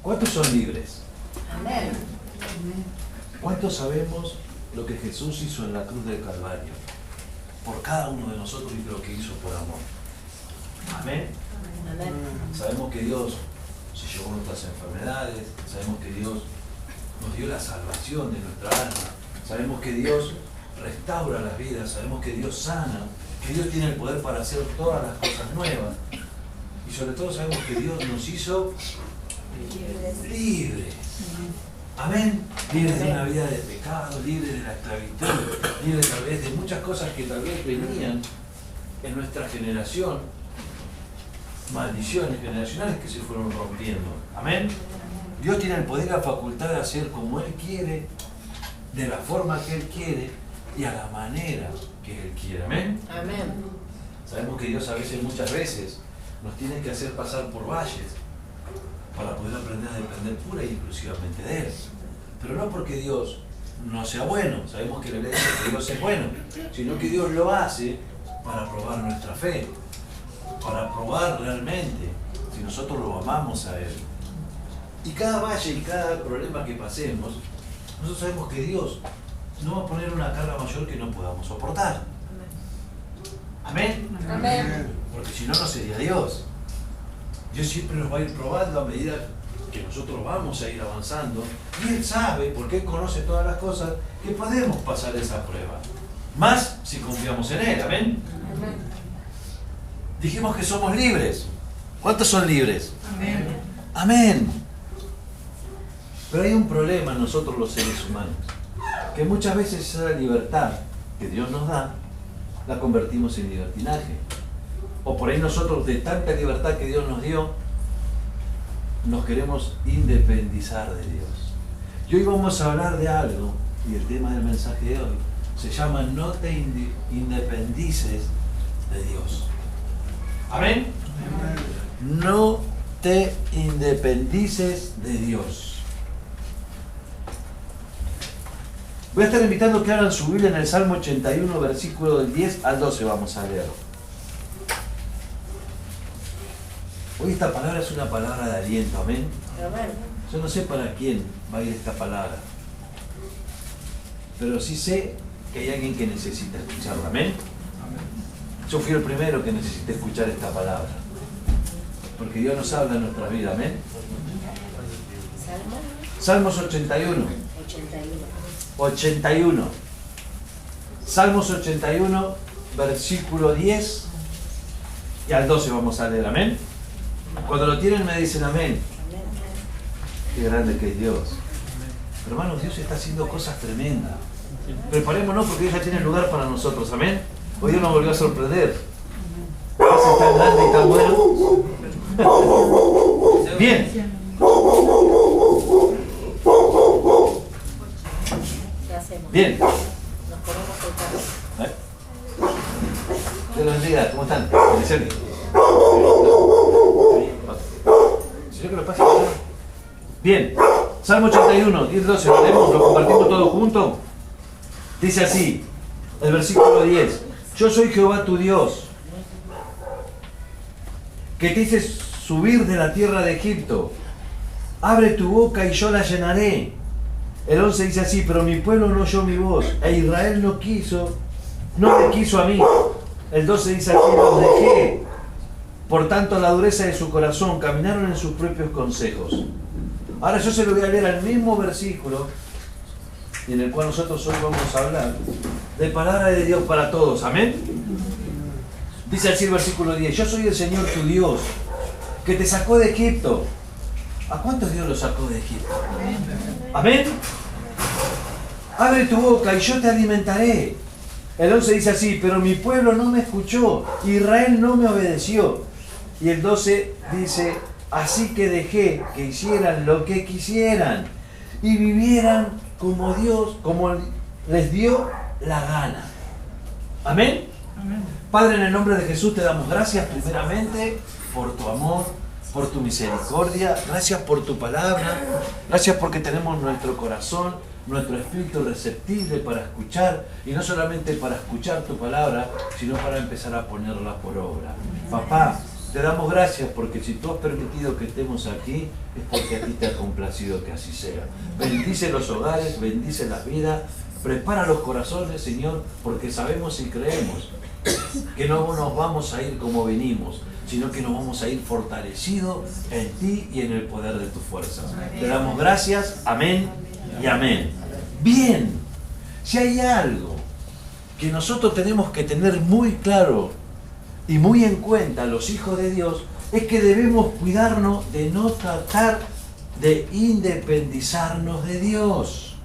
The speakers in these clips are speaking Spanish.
¿Cuántos son libres? Amén. ¿Cuántos sabemos lo que Jesús hizo en la cruz del Calvario? Por cada uno de nosotros y lo que hizo por amor. Amén. Amén. Sabemos que Dios se llevó nuestras enfermedades, sabemos que Dios nos dio la salvación de nuestra alma, sabemos que Dios restaura las vidas, sabemos que Dios sana, que Dios tiene el poder para hacer todas las cosas nuevas. Y sobre todo sabemos que Dios nos hizo libres. Amén. Libres de una vida de pecado, libres de la esclavitud, libres tal vez de muchas cosas que tal vez venían en nuestra generación, maldiciones generacionales que se fueron rompiendo. Amén. Dios tiene el poder y la facultad de hacer como Él quiere, de la forma que Él quiere y a la manera que Él quiere. Amén. Amén. Sabemos que Dios a veces, muchas veces, nos tiene que hacer pasar por valles para poder aprender a depender pura y exclusivamente de Él. Pero no porque Dios no sea bueno, sabemos que la ley dice que Dios es bueno, sino que Dios lo hace para probar nuestra fe, para probar realmente si nosotros lo amamos a Él. Y cada valle y cada problema que pasemos, nosotros sabemos que Dios no va a poner una carga mayor que no podamos soportar. Amén. Amén. Porque si no, no sería Dios. Dios siempre nos va a ir probando a medida que nosotros vamos a ir avanzando. Y Él sabe, porque Él conoce todas las cosas, que podemos pasar esa prueba. Más si confiamos en Él. Amén. Amén. Dijimos que somos libres. ¿Cuántos son libres? Amén. Amén. Pero hay un problema en nosotros los seres humanos, que muchas veces esa libertad que Dios nos da, la convertimos en libertinaje. O por ahí nosotros, de tanta libertad que Dios nos dio, nos queremos independizar de Dios. Y hoy vamos a hablar de algo, y el tema del mensaje de hoy se llama no te independices de Dios. ¿Amén? No te independices de Dios. Voy a estar invitando que abran su Biblia en el Salmo 81, versículo del 10 al 12 vamos a leer. Hoy esta palabra es una palabra de aliento, amén. Amén. Yo no sé para quién va a ir esta palabra, pero sí sé que hay alguien que necesita escucharla, amén. Yo fui el primero que necesité escuchar esta palabra, porque Dios nos habla en nuestra vida, amén. Salmo Salmos 81. 81. 81. Salmos 81, versículo 10 y al 12 vamos a leer, amén. Cuando lo tienen me dicen amén. Amén. Qué grande que es Dios. Hermanos, Dios está haciendo cosas tremendas. Preparémonos porque Dios ya tiene lugar para nosotros, amén. Hoy Dios nos volvió a sorprender. Es tan grande y tan bueno. Bien. ¿Qué hacemos? Bien. Nos ponemos el carro. Dios los bendiga. ¿Cómo están? Bendiciones. Señor, que lo pase. Bien. Salmo 81, 10, 12. Lo leemos, lo compartimos todos juntos. Dice así, el versículo 10. Yo soy Jehová tu Dios, que te hice subir de la tierra de Egipto. Abre tu boca y yo la llenaré. El 11 dice así, pero mi pueblo no oyó mi voz, e Israel no me quiso a mí. El 12 dice así, los dejé. Por tanto, la dureza de su corazón, caminaron en sus propios consejos. Ahora yo se lo voy a leer al mismo versículo, en el cual nosotros hoy vamos a hablar de palabra de Dios para todos. Amén. Dice así el versículo 10, yo soy el Señor tu Dios, que te sacó de Egipto. ¿A cuántos Dios los sacó de Egipto? Amén. Abre tu boca y yo te alimentaré. El 11 dice así, pero mi pueblo no me escuchó, Israel no me obedeció. Y el 12 dice, así que dejé que hicieran lo que quisieran y vivieran como Dios, como les dio la gana. Amén. Amén. Padre, en el nombre de Jesús te damos gracias primeramente por tu amor, por tu misericordia, gracias por tu palabra, gracias porque tenemos nuestro corazón, nuestro espíritu receptible para escuchar, y no solamente para escuchar tu palabra, sino para empezar a ponerla por obra. Papá, Te damos gracias porque si tú has permitido que estemos aquí, es porque a ti te ha complacido que así sea. Bendice los hogares, bendice las vidas, prepara los corazones, Señor, porque sabemos y creemos que no nos vamos a ir como venimos, sino que nos vamos a ir fortalecidos en ti y en el poder de tu fuerza. Te damos gracias, amén y amén. Bien, si hay algo que nosotros tenemos que tener muy claro y muy en cuenta los hijos de Dios, es que debemos cuidarnos de no tratar de independizarnos de Dios,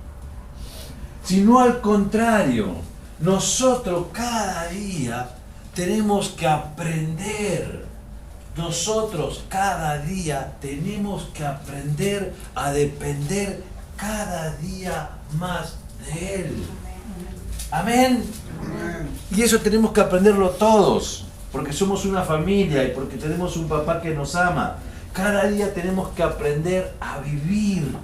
sino al contrario, nosotros cada día tenemos que aprender, nosotros cada día tenemos que aprender a depender cada día más de Él. Amén. Y eso tenemos que aprenderlo todos, porque somos una familia y porque tenemos un papá que nos ama. Cada día tenemos que aprender a vivir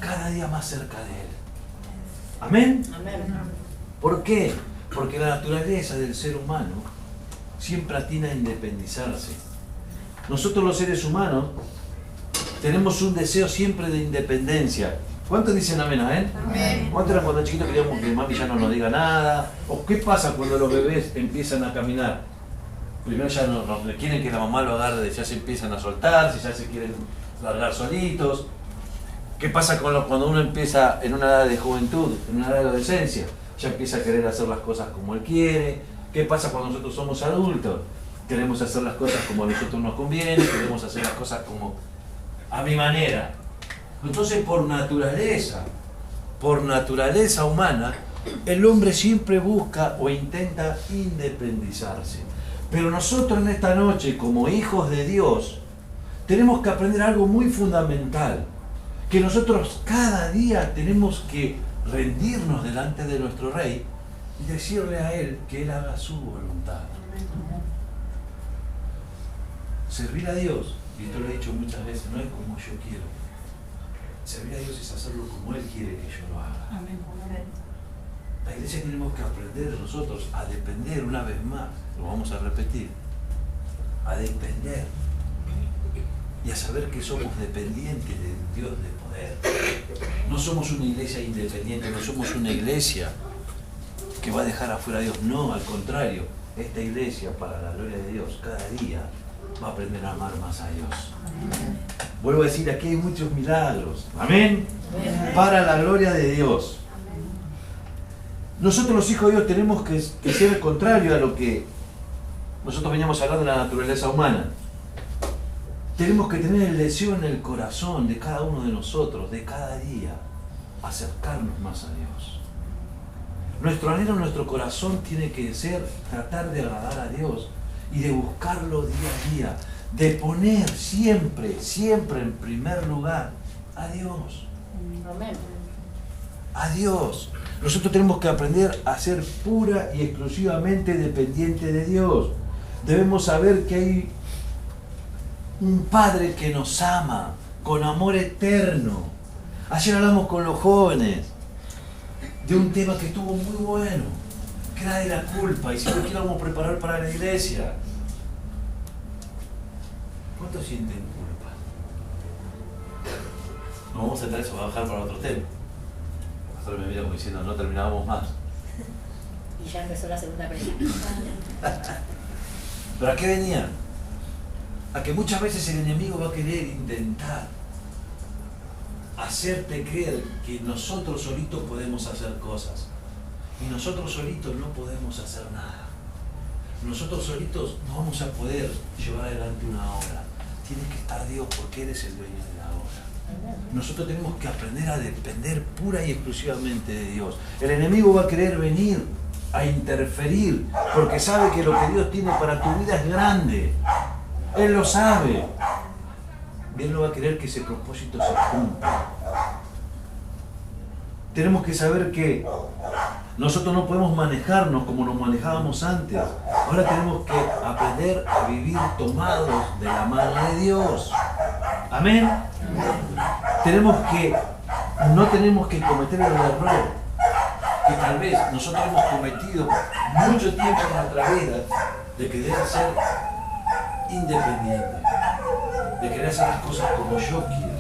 cada día más cerca de Él. Amén. ¿Por qué? Porque la naturaleza del ser humano siempre atina a independizarse. Nosotros los seres humanos tenemos un deseo siempre de independencia. ¿Cuántos dicen amén? Amén. ¿Cuántos eran cuando chiquitos queríamos que mami ya no nos diga nada? ¿O qué pasa cuando los bebés empiezan a caminar? Primero ya no quieren que la mamá lo agarre, ya se empiezan a soltar, si ya se quieren largar solitos. ¿Qué pasa cuando uno empieza en una edad de juventud, en una edad de adolescencia? Ya empieza a querer hacer las cosas como él quiere. ¿Qué pasa cuando nosotros somos adultos? Queremos hacer las cosas como a nosotros nos conviene, queremos hacer las cosas como a mi manera. Entonces, por naturaleza humana, el hombre siempre busca o intenta independizarse. Pero nosotros en esta noche, como hijos de Dios, tenemos que aprender algo muy fundamental, que nosotros cada día tenemos que rendirnos delante de nuestro Rey y decirle a Él que Él haga su voluntad. Servir a Dios, y esto lo he dicho muchas veces, no es como yo quiero. Servir a Dios es hacerlo como Él quiere que yo lo haga. La iglesia tenemos que aprender nosotros a depender una vez más, lo vamos a repetir, a depender y a saber que somos dependientes de Dios de poder. No somos una iglesia independiente, no somos una iglesia que va a dejar afuera a Dios, no, al contrario, esta iglesia para la gloria de Dios cada día va a aprender a amar más a Dios. Vuelvo a decir, aquí hay muchos milagros, amén, para la gloria de Dios. Nosotros los hijos de Dios tenemos que ser contrario a lo que nosotros veníamos hablando de la naturaleza humana. Tenemos que tener el deseo en el corazón de cada uno de nosotros, de cada día, acercarnos más a Dios. Nuestro anhelo en nuestro corazón tiene que ser tratar de agradar a Dios y de buscarlo día a día, de poner siempre, siempre en primer lugar a Dios. Amén. A Dios. Nosotros tenemos que aprender a ser pura y exclusivamente dependientes de Dios. Debemos saber que hay un Padre que nos ama con amor eterno. Ayer hablamos con los jóvenes de un tema que estuvo muy bueno, que era de la culpa, y si lo queríamos preparar para la iglesia. ¿Cuántos sienten culpa? No vamos a tratar eso, vamos a bajar para otro tema. El pastor me mira como diciendo, no terminábamos más. Y ya empezó la segunda película. ¿Pero a qué venía? A que muchas veces el enemigo va a querer intentar hacerte creer que nosotros solitos podemos hacer cosas. Y nosotros solitos no podemos hacer nada. Nosotros solitos no vamos a poder llevar adelante una obra. Tiene que estar Dios porque Él es el dueño de la obra. Nosotros tenemos que aprender a depender pura y exclusivamente de Dios. El enemigo va a querer venir a interferir porque sabe que lo que Dios tiene para tu vida es grande. Él lo sabe. Y Él no va a querer que ese propósito se cumpla. Tenemos que saber que nosotros no podemos manejarnos como nos manejábamos antes. Ahora tenemos que aprender a vivir tomados de la mano de Dios. Amén. No tenemos que cometer el error que tal vez nosotros hemos cometido mucho tiempo en nuestra vida de querer ser independiente, de querer hacer las cosas como yo quiero,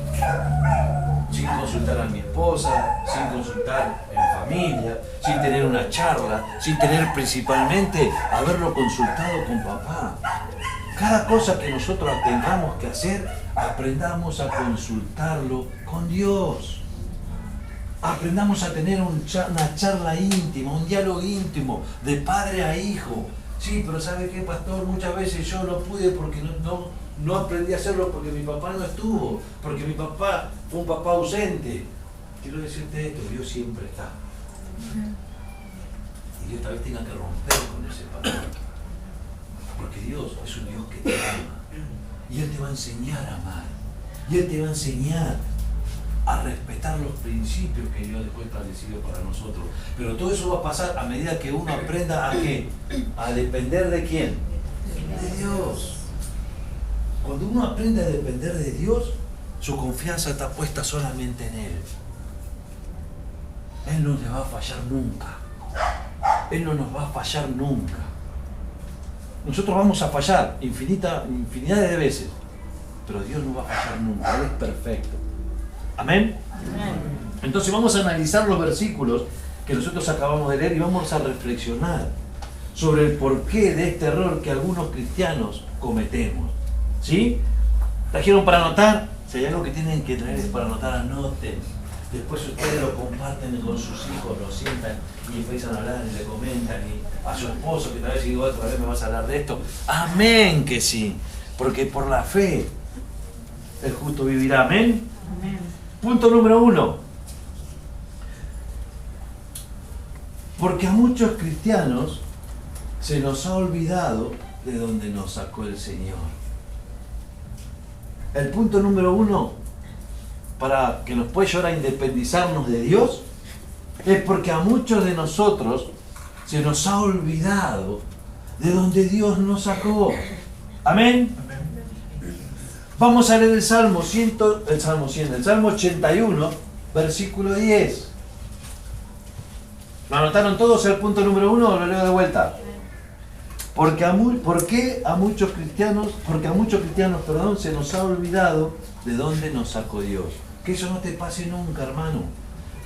sin consultar a mi esposa, sin consultar en familia, sin tener una charla, sin tener principalmente haberlo consultado con papá. Cada cosa que nosotros tengamos que hacer, aprendamos a consultarlo con Dios. Aprendamos a tener una charla íntima, un diálogo íntimo, de padre a hijo. Sí, pero ¿sabe qué, pastor? Muchas veces yo no pude porque no aprendí a hacerlo porque mi papá no estuvo, porque mi papá fue un papá ausente. Quiero decirte esto, Dios siempre está. Y Dios tal vez tenga que romper con ese patrón. Porque Dios es un Dios que te ama. Y Él te va a enseñar a amar. Y Él te va a enseñar a respetar los principios que Dios dejó establecidos para nosotros. Pero todo eso va a pasar a medida que uno aprenda a ¿qué? A depender ¿de quién? De Dios. Cuando uno aprende a depender de Dios, su confianza está puesta solamente en Él. Él no le va a fallar nunca. Él no nos va a fallar nunca. Nosotros vamos a fallar infinidades de veces, pero Dios no va a fallar nunca. Él es perfecto. ¿Amén? Amén. Entonces vamos a analizar los versículos que nosotros acabamos de leer y vamos a reflexionar sobre el porqué de este error que algunos cristianos cometemos. ¿Sí? ¿Trajeron para anotar? Si hay algo que tienen que traer es para anotar, anoten. Después ustedes lo comparten con sus hijos, lo sientan y empiezan a hablar y le comentan y a su esposo que tal vez digo otra vez me vas a hablar de esto. Amén que sí, porque por la fe el justo vivirá. Amén. Amén. Punto número 1. Porque a muchos cristianos se nos ha olvidado de dónde nos sacó el Señor. El punto número 1 para que nos pueda llevar a independizarnos de Dios es porque a muchos de nosotros se nos ha olvidado de dónde Dios nos sacó. Amén. Vamos a leer el Salmo 81, versículo 10. ¿Lo anotaron todos el punto número 1 o lo leo de vuelta? Porque a muchos cristianos, se nos ha olvidado de dónde nos sacó Dios. Que eso no te pase nunca, hermano.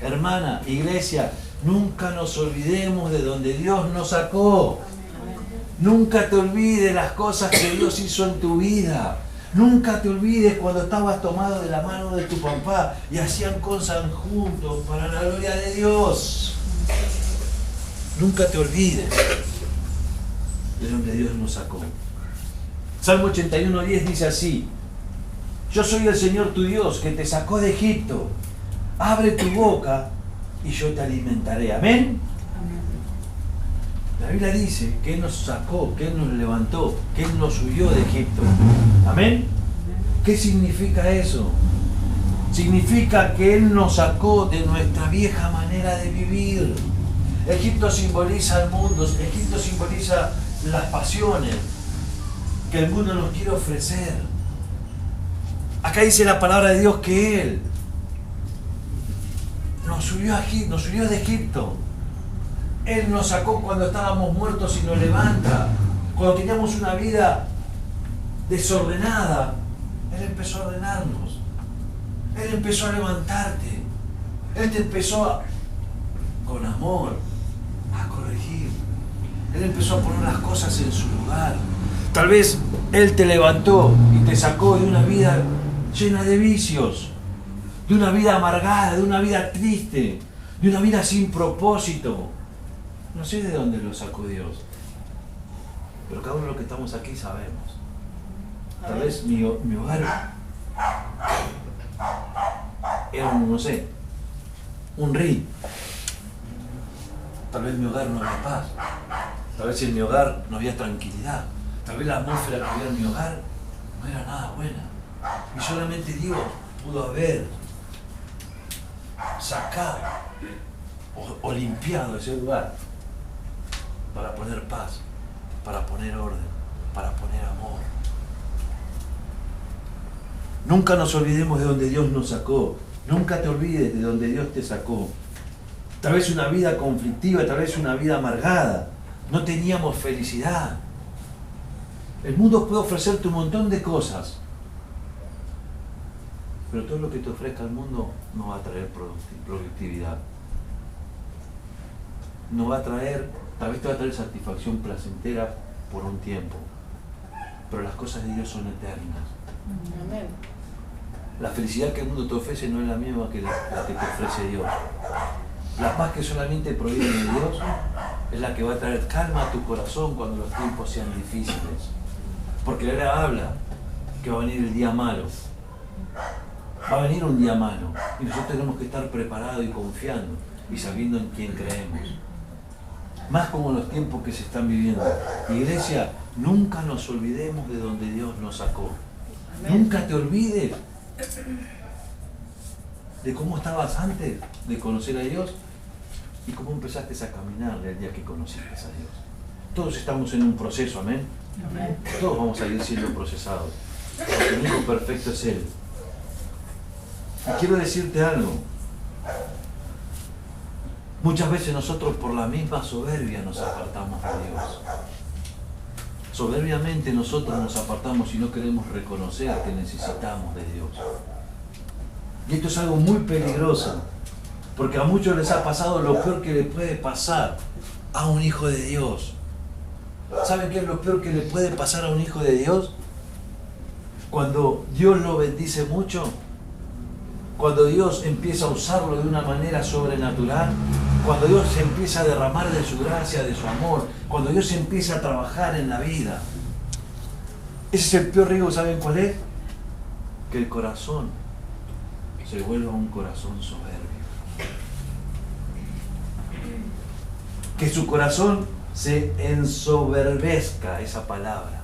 Hermana, iglesia, nunca nos olvidemos de dónde Dios nos sacó. Nunca te olvides las cosas que Dios hizo en tu vida. Nunca te olvides cuando estabas tomado de la mano de tu papá y hacían cosas juntos para la gloria de Dios. Nunca te olvides de donde Dios nos sacó. Salmo 81:10 dice así: yo soy el Señor tu Dios que te sacó de Egipto. Abre tu boca y yo te alimentaré. Amén. La Biblia dice que Él nos sacó, que Él nos levantó, que Él nos subió de Egipto. Amén. ¿Qué significa eso? Significa que Él nos sacó de nuestra vieja manera de vivir. Egipto simboliza el mundo, Egipto simboliza las pasiones que el mundo nos quiere ofrecer. Acá dice la palabra de Dios que Él nos subió de Egipto. Él nos sacó cuando estábamos muertos y nos levanta. Cuando teníamos una vida desordenada, Él empezó a ordenarnos. Él empezó a levantarte. Él te empezó con amor a corregir. Él empezó a poner las cosas en su lugar. Tal vez Él te levantó y te sacó de una vida llena de vicios, de una vida amargada, de una vida triste, de una vida sin propósito. No sé de dónde lo sacó Dios, pero cada uno de los que estamos aquí sabemos. Tal vez mi hogar era un río. Tal vez en mi hogar no había paz. Tal vez en mi hogar no había tranquilidad. Tal vez la atmósfera que había en mi hogar no era nada buena. Y solamente Dios pudo haber sacado o limpiado ese lugar para poner paz, para poner orden, para poner amor. Nunca nos olvidemos de donde Dios nos sacó. Nunca te olvides de donde Dios te sacó. Tal vez una vida conflictiva, tal vez una vida amargada. No teníamos felicidad. El mundo puede ofrecerte un montón de cosas, pero todo lo que te ofrezca el mundo no va a traer productividad. No va a traer, tal vez te va a traer satisfacción placentera por un tiempo, pero las cosas de Dios son eternas. Amén. La felicidad que el mundo te ofrece no es la misma que la que te ofrece Dios. La paz que solamente proviene de Dios es la que va a traer calma a tu corazón cuando los tiempos sean difíciles. Porque él habla que va a venir el día malo. Va a venir un día malo y nosotros tenemos que estar preparados y confiando y sabiendo en quién creemos. Más como en los tiempos que se están viviendo. Iglesia, nunca nos olvidemos de donde Dios nos sacó. Nunca te olvides de cómo estabas antes de conocer a Dios y cómo empezaste a caminar el día que conociste a Dios. Todos estamos en un proceso, amén. Amén. Todos vamos a ir siendo procesados. El único perfecto es Él. Y quiero decirte algo. Muchas veces nosotros por la misma soberbia nos apartamos de Dios. Soberbiamente nosotros nos apartamos y no queremos reconocer que necesitamos de Dios. Y esto es algo muy peligroso, porque a muchos les ha pasado lo peor que le puede pasar a un hijo de Dios. ¿Saben qué es lo peor que le puede pasar a un hijo de Dios? Cuando Dios lo bendice mucho, cuando Dios empieza a usarlo de una manera sobrenatural, cuando Dios se empieza a derramar de su gracia, de su amor, cuando Dios empieza a trabajar en la vida. Ese es el peor riesgo, ¿saben cuál es? Que el corazón se vuelva un corazón soberbio. Que su corazón se ensoberbezca, esa palabra.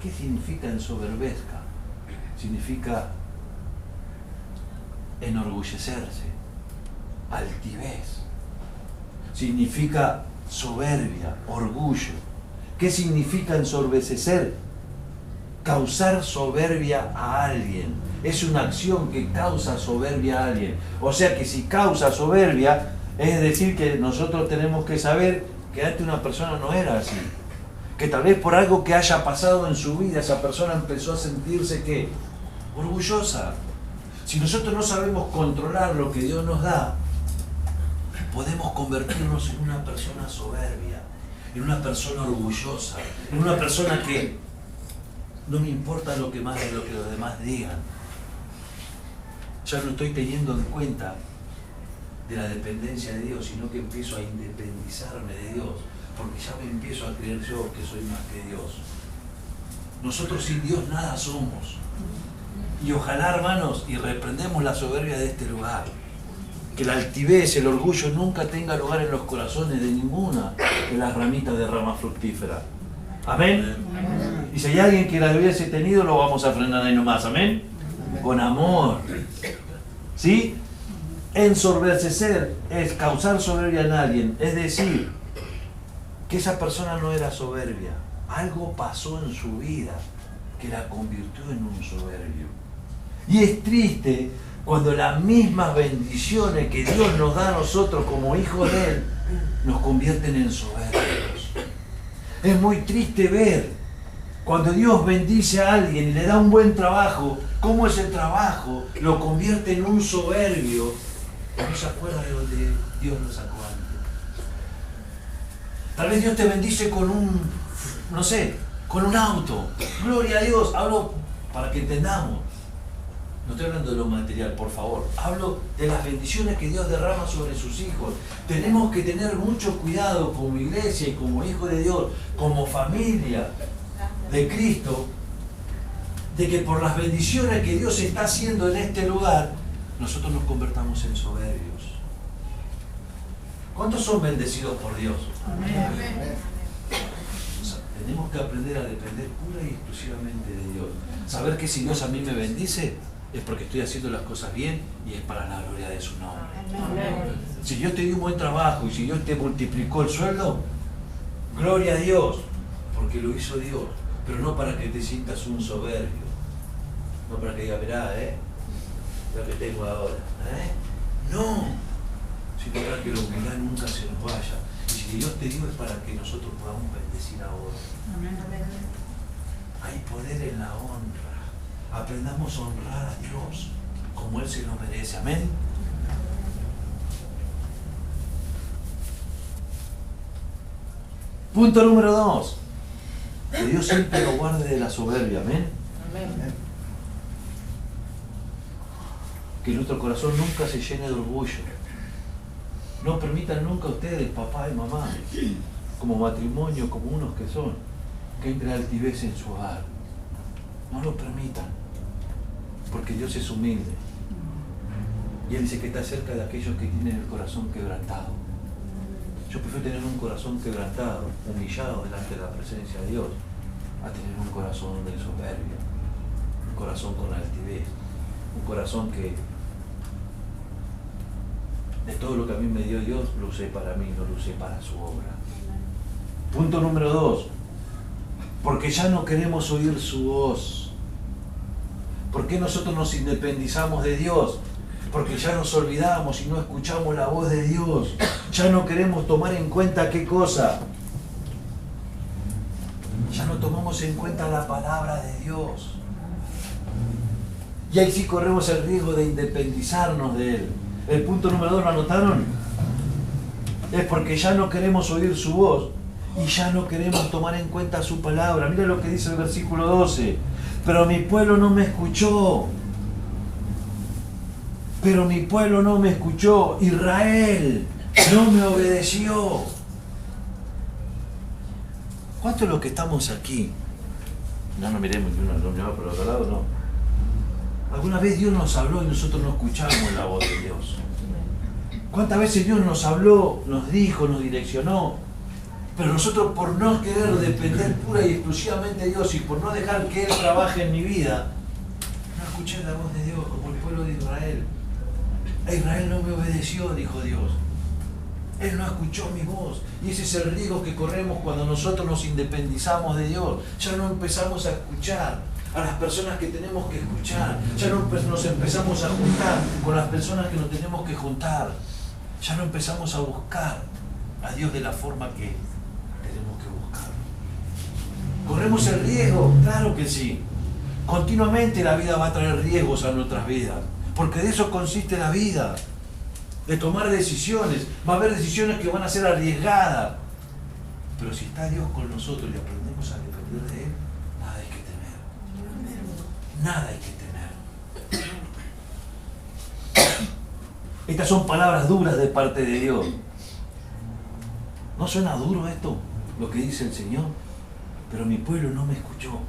¿Qué significa ensoberbezca? Significa enorgullecerse, altivez. Significa soberbia, orgullo. ¿Qué significa ensorbecer? Causar soberbia a alguien. Es una acción que causa soberbia a alguien. O sea que si causa soberbia, es decir que nosotros tenemos que saber que antes una persona no era así. Que tal vez por algo que haya pasado en su vida, esa persona empezó a sentirse ¿qué? Orgullosa. Si nosotros no sabemos controlar lo que Dios nos da, podemos convertirnos en una persona soberbia, en una persona orgullosa, en una persona que no me importa lo que los demás digan. Ya no estoy teniendo en cuenta de la dependencia de Dios, sino que empiezo a independizarme de Dios, porque ya me empiezo a creer yo que soy más que Dios. Nosotros sin Dios nada somos. Y ojalá, hermanos, y reprendemos la soberbia de este lugar. Que la altivez, el orgullo nunca tenga lugar en los corazones de ninguna de las ramitas de rama fructífera. ¿Amén? Amén. Y si hay alguien que la hubiese tenido, lo vamos a frenar ahí nomás. ¿Amén? Con amor. ¿Sí? Ensorbecer es causar soberbia en alguien. Es decir, que esa persona no era soberbia. Algo pasó en su vida que la convirtió en un soberbio. Y es triste cuando las mismas bendiciones que Dios nos da a nosotros como hijos de Él, nos convierten en soberbios. Es muy triste ver cuando Dios bendice a alguien y le da un buen trabajo, cómo ese trabajo lo convierte en un soberbio que no se acuerda de donde Dios lo sacó antes. Tal vez Dios te bendice con un, no sé, con un auto. Gloria a Dios. Hablo para que entendamos. No estoy hablando de lo material, por favor. Hablo de las bendiciones que Dios derrama sobre sus hijos. Tenemos que tener mucho cuidado como iglesia y como hijos de Dios, como familia de Cristo, de que por las bendiciones que Dios está haciendo en este lugar, nosotros nos convertamos en soberbios. ¿Cuántos son bendecidos por Dios? Amén. O sea, tenemos que aprender a depender pura y exclusivamente de Dios. Saber que si Dios a mí me bendice, es porque estoy haciendo las cosas bien y es para la gloria de su nombre. Amén. Si Dios te dio un buen trabajo y si Dios te multiplicó el sueldo, gloria a Dios, porque lo hizo Dios, pero no para que te sientas un soberbio, no para que digas, mirá, lo que tengo ahora, no, sino para que la humildad nunca se nos vaya. Y si Dios te dio es para que nosotros podamos bendecir a otros. en la honra. Aprendamos a honrar a Dios como Él se lo merece. Amén. Punto número 2. Que Dios siempre lo guarde de la soberbia. Amén. Amén. Que nuestro corazón nunca se llene de orgullo. No permitan nunca ustedes, papá y mamá, como matrimonio, como unos que son, que entre altivez en su hogar. No lo permitan, porque Dios es humilde. Y Él dice que está cerca de aquellos que tienen el corazón quebrantado. Yo prefiero tener un corazón quebrantado, humillado delante de la presencia de Dios, a tener un corazón de soberbia, un corazón con altivez, un corazón que de todo lo que a mí me dio Dios lo usé para mí, no lo usé para su obra. Punto número 2. Porque ya no queremos oír su voz. ¿Por qué nosotros nos independizamos de Dios? Porque ya nos olvidamos y no escuchamos la voz de Dios. Ya no queremos tomar en cuenta qué cosa. Ya no tomamos en cuenta la palabra de Dios. Y ahí sí corremos el riesgo de independizarnos de Él. El punto número 2, ¿lo anotaron? Es porque ya no queremos oír su voz y ya no queremos tomar en cuenta su palabra. Mira lo que dice el versículo 12. Pero mi pueblo no me escuchó. Pero mi pueblo no me escuchó. Israel no me obedeció. ¿Cuántos de los que estamos aquí? No miremos, no miramos por el otro lado, no. ¿Alguna vez Dios nos habló y nosotros no escuchamos la voz de Dios? ¿Cuántas veces Dios nos habló, nos dijo, nos direccionó? Pero nosotros, por no querer depender pura y exclusivamente de Dios y por no dejar que Él trabaje en mi vida, no escuché la voz de Dios como el pueblo de Israel. Israel no me obedeció, dijo Dios. Él no escuchó mi voz. Y ese es el riesgo que corremos cuando nosotros nos independizamos de Dios. Ya no empezamos a escuchar a las personas que tenemos que escuchar. Ya no nos empezamos a juntar con las personas que nos tenemos que juntar. Ya no empezamos a buscar a Dios de la forma que tenemos que buscarlo. ¿Corremos el riesgo? Claro que sí. Continuamente la vida va a traer riesgos a nuestras vidas. Porque de eso consiste la vida. De tomar decisiones. Va a haber decisiones que van a ser arriesgadas. Pero si está Dios con nosotros y aprendemos a depender de Él, nada hay que temer. Nada hay que temer. Estas son palabras duras de parte de Dios. ¿No suena duro esto? Lo que dice el Señor. Pero mi pueblo no me escuchó.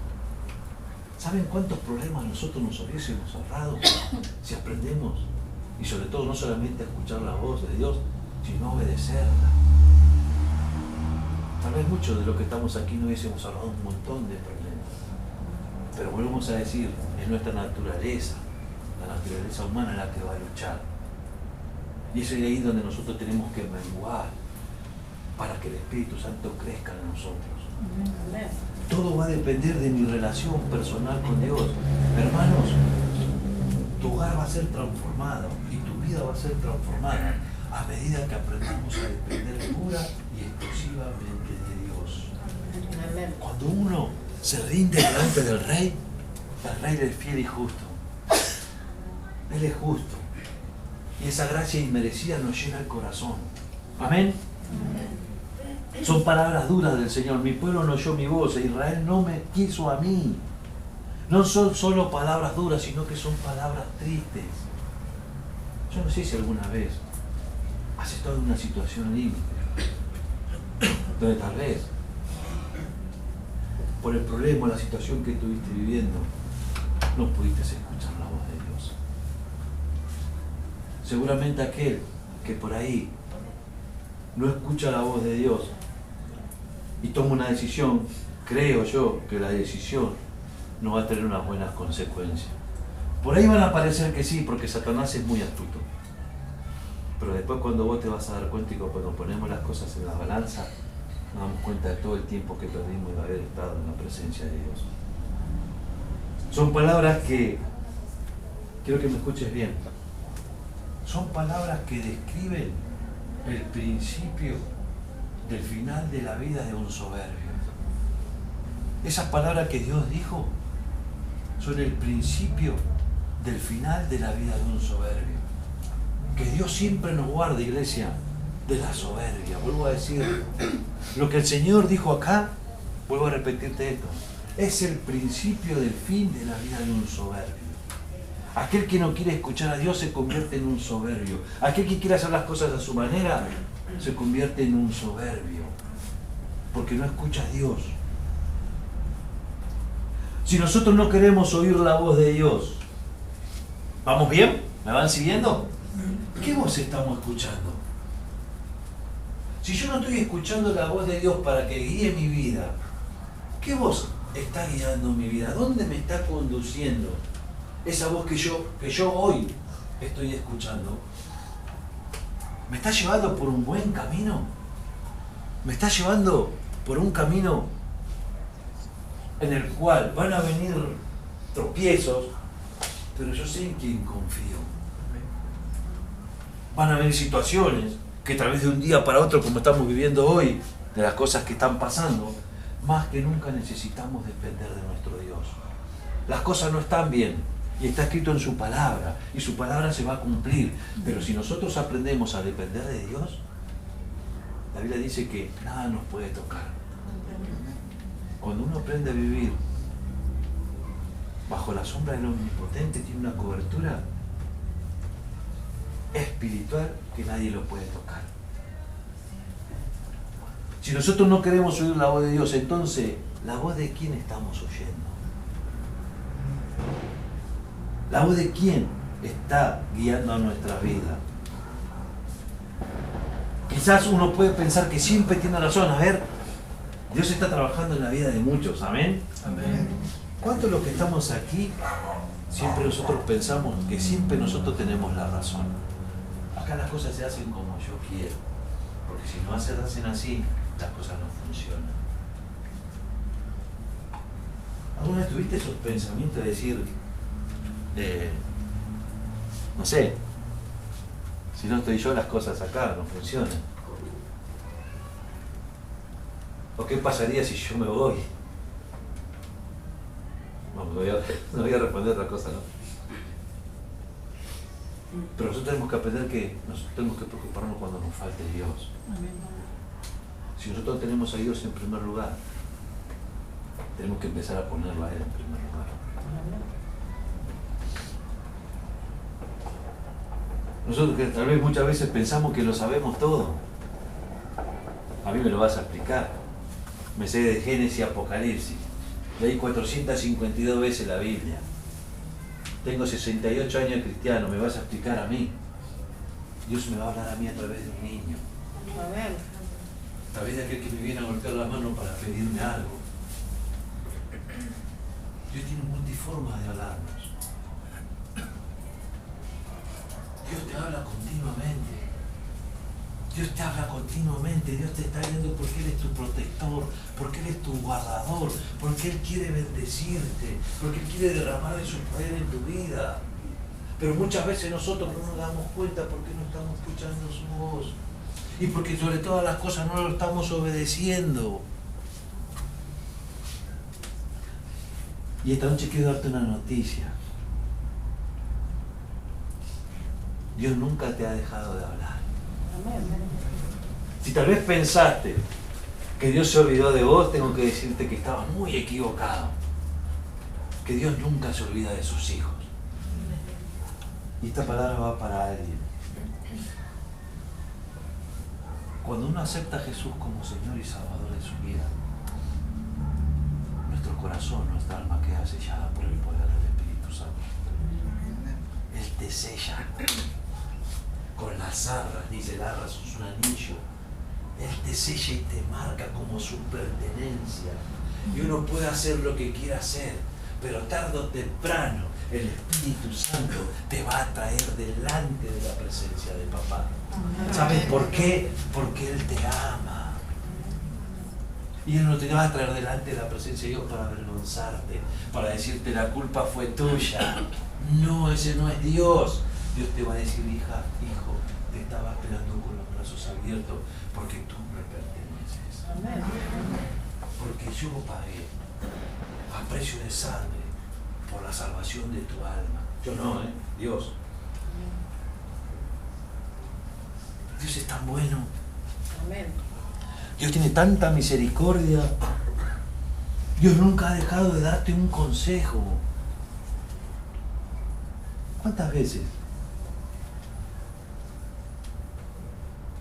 ¿Saben cuántos problemas nosotros nos hubiésemos ahorrado si aprendemos? Y sobre todo no solamente a escuchar la voz de Dios, sino a obedecerla. Tal vez muchos de los que estamos aquí no hubiésemos ahorrado un montón de problemas. Pero volvemos a decir, es nuestra naturaleza, la naturaleza humana la que va a luchar. Y es ahí donde nosotros tenemos que menguar para que el Espíritu Santo crezca en nosotros. Todo va a depender de mi relación personal con Dios. Hermanos, tu hogar va a ser transformado y tu vida va a ser transformada a medida que aprendamos a depender pura y exclusivamente de Dios. Cuando uno se rinde delante del Rey, el Rey es fiel y justo. Él es justo. Y esa gracia inmerecida nos llena el corazón. Amén. Son palabras duras del Señor. Mi pueblo no oyó mi voz, e Israel no me quiso a mí. No son solo palabras duras, sino que son palabras tristes. Yo no sé si alguna vez has estado en una situación límite, donde tal vez, por el problema o la situación que estuviste viviendo, no pudiste escuchar la voz de Dios. Seguramente aquel que por ahí no escucha la voz de Dios y toma una decisión, creo yo que la decisión no va a tener unas buenas consecuencias. Por ahí van a parecer que sí, porque Satanás es muy astuto. Pero después cuando vos te vas a dar cuenta y cuando ponemos las cosas en la balanza, nos damos cuenta de todo el tiempo que perdimos de haber estado en la presencia de Dios. Son palabras que, quiero que me escuches bien, son palabras que describen el principio del final de la vida de un soberbio. Esas palabras que Dios dijo son el principio del final de la vida de un soberbio. Que Dios siempre nos guarde, iglesia, de la soberbia. Vuelvo a decir, lo que el Señor dijo acá, vuelvo a repetirte esto, es el principio del fin de la vida de un soberbio. Aquel que no quiere escuchar a Dios se convierte en un soberbio. Aquel que quiere hacer las cosas a su manera se convierte en un soberbio. Porque no escucha a Dios. Si nosotros no queremos oír la voz de Dios, ¿vamos bien? ¿Me van siguiendo? ¿Qué voz estamos escuchando? Si yo no estoy escuchando la voz de Dios para que guíe mi vida, ¿qué voz está guiando mi vida? ¿Dónde me está conduciendo esa voz que yo hoy estoy escuchando? ¿Me está llevando por un buen camino? ¿Me está llevando por un camino en el cual van a venir tropiezos, pero yo sé en quién confío? Van a venir situaciones que a través de un día para otro, como estamos viviendo hoy, de las cosas que están pasando, más que nunca necesitamos depender de nuestro Dios. Las cosas no están bien, y está escrito en su palabra, y su palabra se va a cumplir. Pero si nosotros aprendemos a depender de Dios, la Biblia dice que nada nos puede tocar. Cuando uno aprende a vivir bajo la sombra del Omnipotente, tiene una cobertura espiritual que nadie lo puede tocar. Si nosotros no queremos oír la voz de Dios, entonces, ¿la voz de quién estamos oyendo? ¿La voz de quién está guiando a nuestra vida? Quizás uno puede pensar que siempre tiene razón. A ver, Dios está trabajando en la vida de muchos. ¿Amén? Amén. ¿Cuántos los que estamos aquí, siempre nosotros pensamos que siempre nosotros tenemos la razón? Acá las cosas se hacen como yo quiero. Porque si no se hacen así, las cosas no funcionan. ¿Alguna vez tuviste esos pensamientos de decir, no sé, si no estoy yo, las cosas acá no funcionan? ¿O qué pasaría si yo me voy? Vamos, no voy a responder otra cosa, ¿no? Pero nosotros tenemos que aprender que nos tenemos que preocuparnos cuando nos falte Dios. Si nosotros tenemos a Dios en primer lugar, tenemos que empezar a ponerlo a Él en primer lugar. Nosotros que tal vez muchas veces pensamos que lo sabemos todo. A mí me lo vas a explicar. Me sé de Génesis y Apocalipsis. Leí 452 veces la Biblia. Tengo 68 años cristiano, me vas a explicar a mí. Dios me va a hablar a mí a través de un niño. A través de aquel que me viene a golpear la mano para pedirme algo. Dios tiene multiformas de hablarnos. Dios te habla continuamente. Dios te habla continuamente. Dios te está viendo porque Él es tu protector, porque Él es tu guardador, porque Él quiere bendecirte, porque Él quiere derramar de su poder en tu vida. Pero muchas veces nosotros no nos damos cuenta porque no estamos escuchando su voz. Y porque sobre todas las cosas no lo estamos obedeciendo. Y esta noche quiero darte una noticia. Dios nunca te ha dejado de hablar. Si tal vez pensaste que Dios se olvidó de vos, tengo que decirte que estabas muy equivocado. Que Dios nunca se olvida de sus hijos. Y esta palabra va para alguien. Cuando uno acepta a Jesús como Señor y Salvador de su vida, nuestro corazón, nuestra alma queda sellada por el poder del Espíritu Santo. Él te sella con las arras, dice el arras es un anillo. Él te sella y te marca como su pertenencia. Y uno puede hacer lo que quiera hacer, pero tarde o temprano el Espíritu Santo te va a traer delante de la presencia de papá. ¿Sabes por qué? Porque Él te ama. Y Él no te va a traer delante de la presencia de Dios para avergonzarte, para decirte la culpa fue tuya. No, ese no es Dios. Dios te va a decir, hija, hijo, te estaba esperando con los brazos abiertos porque tú me perteneces. Porque yo pagué a precio de sangre por la salvación de tu alma. Yo no, Dios. Dios es tan bueno. Amén. Dios tiene tanta misericordia. Dios nunca ha dejado de darte un consejo. ¿Cuántas veces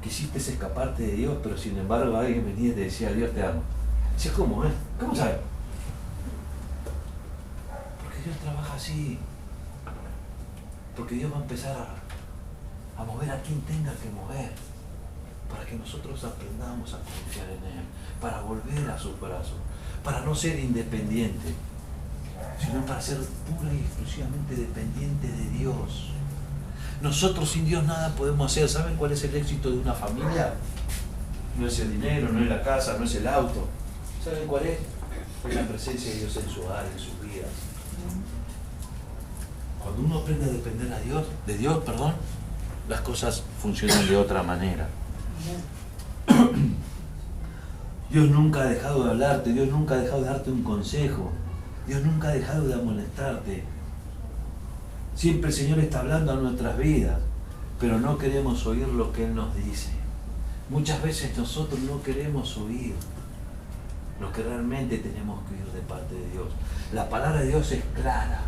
quisiste escaparte de Dios, pero sin embargo alguien venía y te decía, Dios te amo? Dices, ¿cómo, ¿Cómo sabes? Porque Dios trabaja así. Porque Dios va a empezar a mover a quien tenga que mover, para que nosotros aprendamos a confiar en Él, para volver a sus brazos, para no ser independiente, sino para ser pura y exclusivamente dependiente de Dios. Nosotros sin Dios nada podemos hacer. ¿Saben cuál es el éxito de una familia? No es el dinero, no es la casa, no es el auto. ¿Saben cuál es? Es la presencia de Dios en su hogar, en sus vidas. Cuando uno aprende a depender de Dios, las cosas funcionan de otra manera. Dios nunca ha dejado de hablarte, Dios nunca ha dejado de darte un consejo, Dios nunca ha dejado de amonestarte. Siempre el Señor está hablando a nuestras vidas, pero no queremos oír lo que Él nos dice. Muchas veces nosotros no queremos oír lo que realmente tenemos que oír de parte de Dios. La palabra de Dios es clara.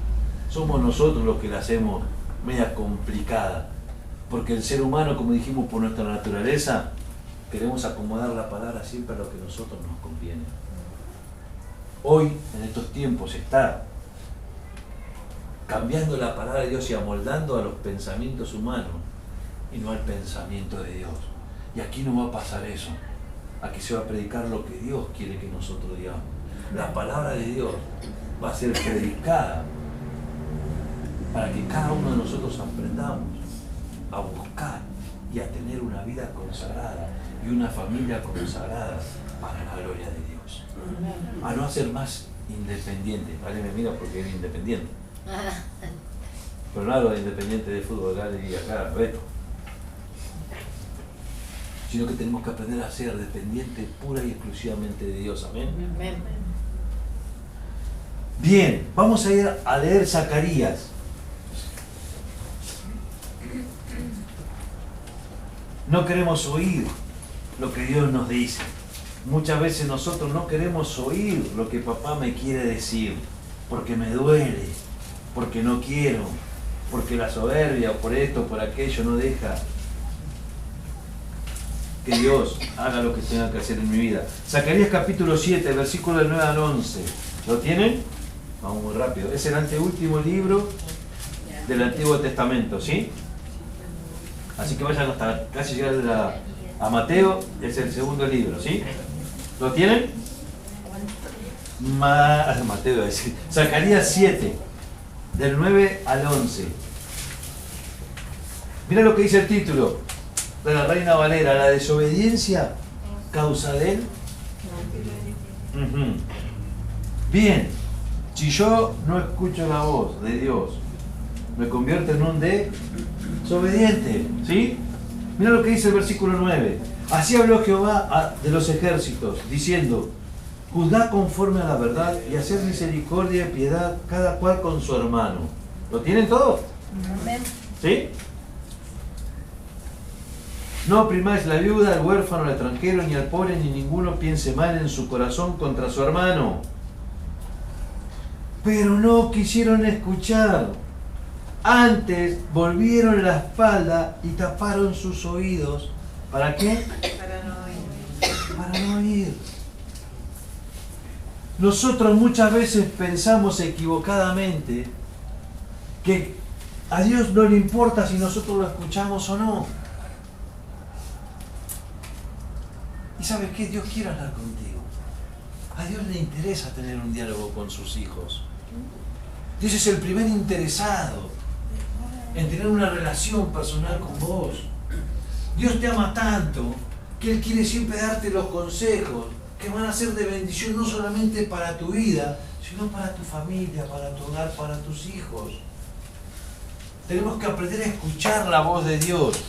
Somos nosotros los que la hacemos media complicada. Porque el ser humano, como dijimos, por nuestra naturaleza, queremos acomodar la palabra siempre a lo que a nosotros nos conviene. Hoy, en estos tiempos, se está cambiando la palabra de Dios y amoldando a los pensamientos humanos y no al pensamiento de Dios. Y aquí no va a pasar eso. Aquí se va a predicar lo que Dios quiere que nosotros digamos. La palabra de Dios va a ser predicada para que cada uno de nosotros aprendamos a buscar y a tener una vida consagrada y una familia consagrada para la gloria de Dios. A no ser más independiente. Vale, me mira porque eres independiente. Pero no hablo de independiente de fútbol, dale y acá, Beto. Sino que tenemos que aprender a ser dependientes pura y exclusivamente de Dios. Amén. Bien, vamos a ir a leer Zacarías. No queremos oír lo que Dios nos dice. Muchas veces nosotros no queremos oír lo que papá me quiere decir, porque me duele, porque no quiero, porque la soberbia, por esto, por aquello, no deja que Dios haga lo que tenga que hacer en mi vida. Zacarías capítulo 7, versículo del 9 al 11. ¿Lo tienen? Vamos muy rápido. Es el anteúltimo libro del Antiguo Testamento, ¿sí? Así que vayan hasta casi llegar a Mateo, es el segundo libro, ¿sí? ¿Lo tienen? Mateo, Zacarías 7, del 9 al 11. Mira lo que dice el título de la Reina Valera: la desobediencia causa de él. Bien, si yo no escucho la voz de Dios, me convierto en un desobediente, ¿sí? Mira lo que dice el versículo 9. Así habló Jehová de los ejércitos, diciendo: juzgad conforme a la verdad y haced misericordia y piedad cada cual con su hermano. ¿Lo tienen todos? ¿Sí? No oprimáis la viuda, al huérfano, al extranjero, ni al pobre, ni ninguno piense mal en su corazón contra su hermano. Pero no quisieron escuchar. Antes volvieron la espalda y taparon sus oídos. ¿Para qué? Para no oír. Para no oír. Nosotros muchas veces pensamos equivocadamente que a Dios no le importa si nosotros lo escuchamos o no. ¿Y sabes qué? Dios quiere hablar contigo. A Dios le interesa tener un diálogo con sus hijos. Dios es el primer interesado en tener una relación personal con vos. Dios te ama tanto que Él quiere siempre darte los consejos que van a ser de bendición no solamente para tu vida, sino para tu familia, para tu hogar, para tus hijos. Tenemos que aprender a escuchar la voz de Dios.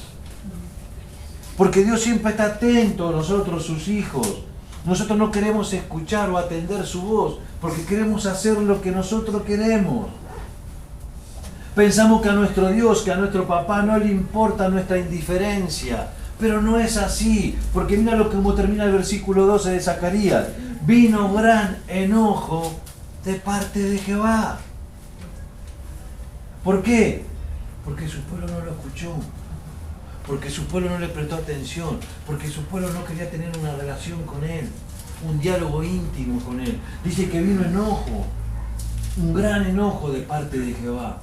Porque Dios siempre está atento a nosotros, sus hijos. Nosotros no queremos escuchar o atender su voz, porque queremos hacer lo que nosotros queremos. Pensamos que a nuestro Dios, que a nuestro papá no le importa nuestra indiferencia. Pero no es así, porque mira cómo termina el versículo 12 de Zacarías. Vino gran enojo de parte de Jehová. ¿Por qué? Porque su pueblo no lo escuchó. Porque su pueblo no le prestó atención. Porque su pueblo no quería tener una relación con Él. Un diálogo íntimo con Él. Dice que vino enojo. Un gran enojo de parte de Jehová.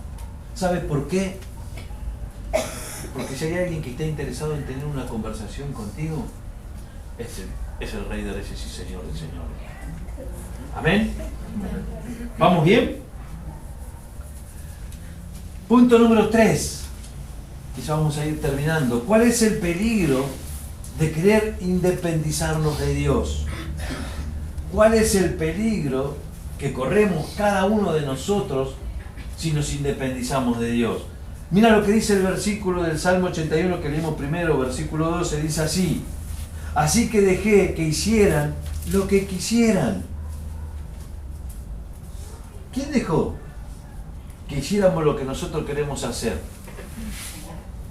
¿Sabe por qué? Porque si hay alguien que está interesado en tener una conversación contigo, es el Rey de Reyes y Señor de Señores. ¿Amén? ¿Vamos bien? Punto número 3. Quizá vamos a ir terminando. ¿Cuál es el peligro de querer independizarnos de Dios? ¿Cuál es el peligro que corremos cada uno de nosotros si nos independizamos de Dios? Mira lo que dice el versículo del Salmo 81 que leímos primero, versículo 12, dice así: así que dejé que hicieran lo que quisieran. ¿Quién dejó que hiciéramos lo que nosotros queremos hacer?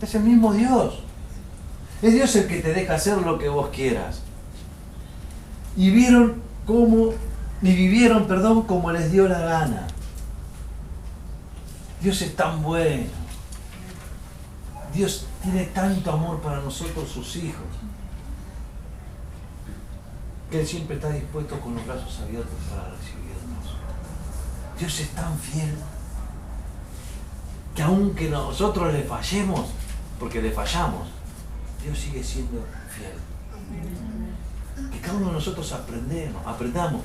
Es el mismo Dios. Es Dios el que te deja hacer lo que vos quieras. Y vivieron como les dio la gana. Dios es tan bueno. Dios tiene tanto amor para nosotros, sus hijos, que Él siempre está dispuesto con los brazos abiertos para recibirnos. Dios es tan fiel que aunque nosotros le fallemos, porque le fallamos, Dios sigue siendo fiel. Que cada uno de nosotros aprendamos